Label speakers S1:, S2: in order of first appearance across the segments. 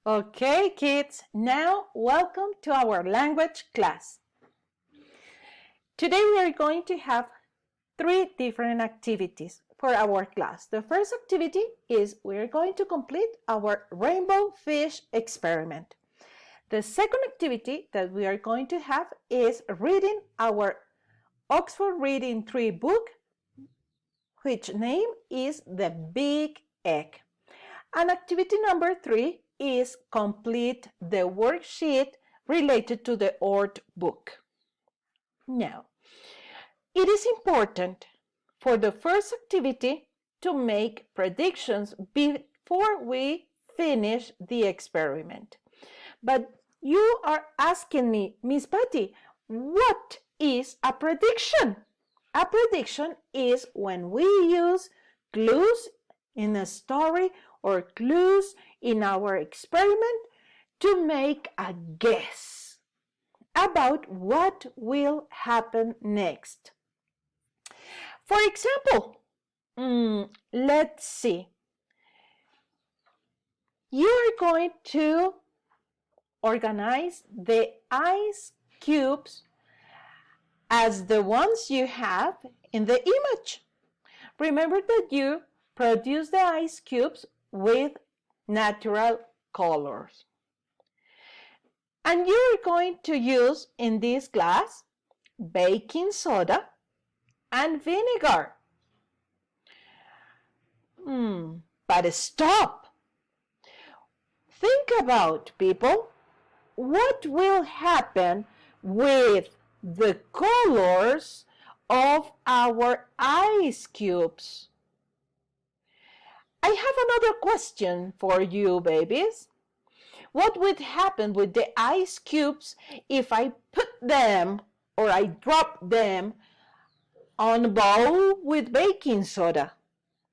S1: Okay, kids, now welcome to our language class. Today we are going to have 3 different activities for our class. The first activity is we're going to complete our rainbow fish experiment. The second activity that we are going to have is reading our Oxford Reading 3 book, which name is The Big Egg. And activity number 3 is complete the worksheet related to the ORT book. Now, it is important for the first activity to make predictions before we finish the experiment. But you are asking me, Miss Patty, what is a prediction? A prediction is when we use clues in a story or clues in our experiment to make a guess about what will happen next. For example, let's see. You are going to organize the ice cubes as the ones you have in the image. Remember that you produce the ice cubes with natural colors. And you're going to use in this glass baking soda and vinegar. But stop. Think about, people, what will happen with the colors of our ice cubes? I have another question for you, babies. What would happen with the ice cubes if I put them or I drop them on a bowl with baking soda?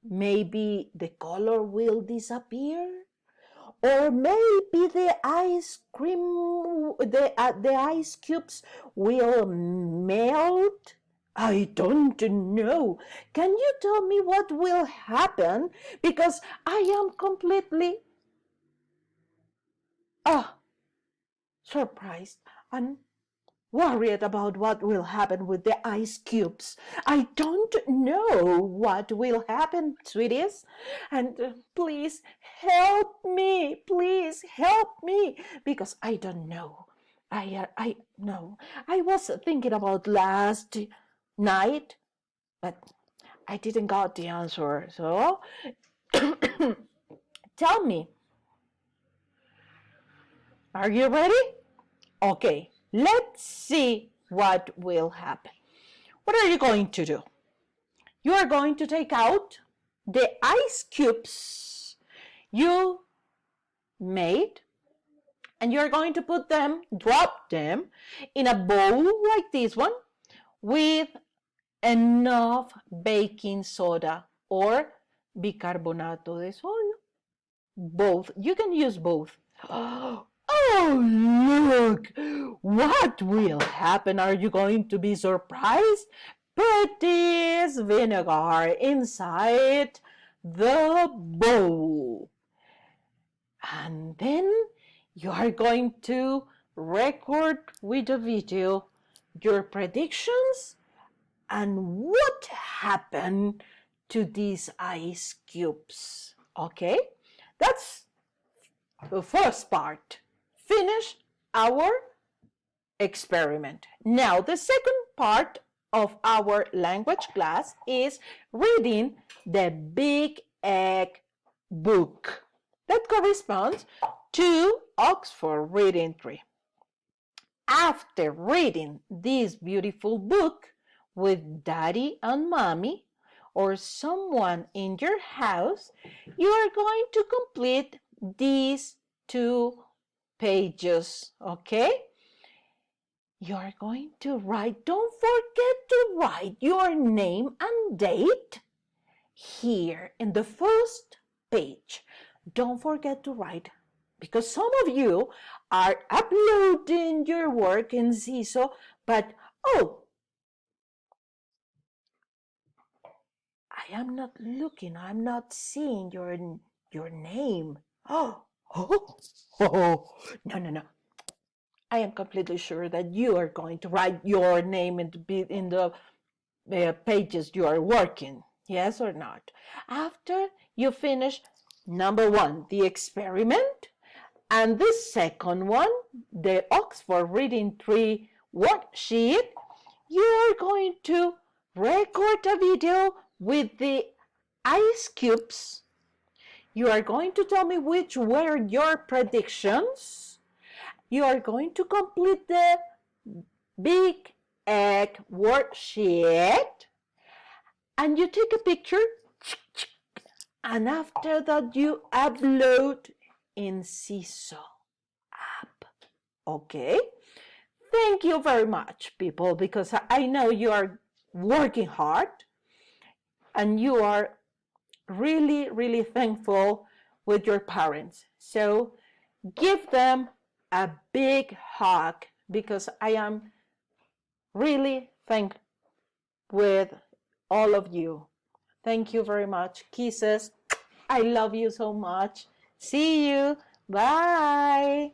S1: Maybe the color will disappear, or maybe the ice cubes will melt. I don't know. Can you tell me what will happen? Because I am completely surprised and worried about what will happen with the ice cubes. I don't know what will happen, sweeties. And please help me, because I don't know. I know. I was thinking about last night, but I didn't got the answer. So tell me, are you ready? Okay, let's see what will happen. What are you going to do? You are going to take out the ice cubes you made, and you're going to drop them in a bowl like this one with enough baking soda or bicarbonato de sodio. Both. You can use both. Oh, look! What will happen? Are you going to be surprised? Put this vinegar inside the bowl. And then you are going to record with a video your predictions and what happened to these ice cubes. Okay? That's the first part. Finish our experiment. Now, the second part of our language class is reading the Big Egg book. That corresponds to Oxford Reading 3. After reading this beautiful book with daddy and mommy or someone in your house, you are going to complete these 2 pages, okay? You are going to write, don't forget to write your name and date here in the first page. Don't forget to write, because some of you are uploading your work in Seesaw, but I am not looking, I'm not seeing your name. Oh, no, no, no. I am completely sure that you are going to write your name in the pages you are working. Yes or not? After you finish number 1, the experiment, and the second one, the Oxford Reading Tree worksheet, you are going to record a video with the ice cubes. You are going to tell me which were your predictions. You are going to complete the big egg worksheet, and you take a picture, and after that you upload in Seesaw app. Okay? Thank you very much, people, because I know you are working hard and you are really, really thankful with your parents. So give them a big hug, because I am really thankful with all of you. Thank you very much. Kisses. I love you so much. See you. Bye.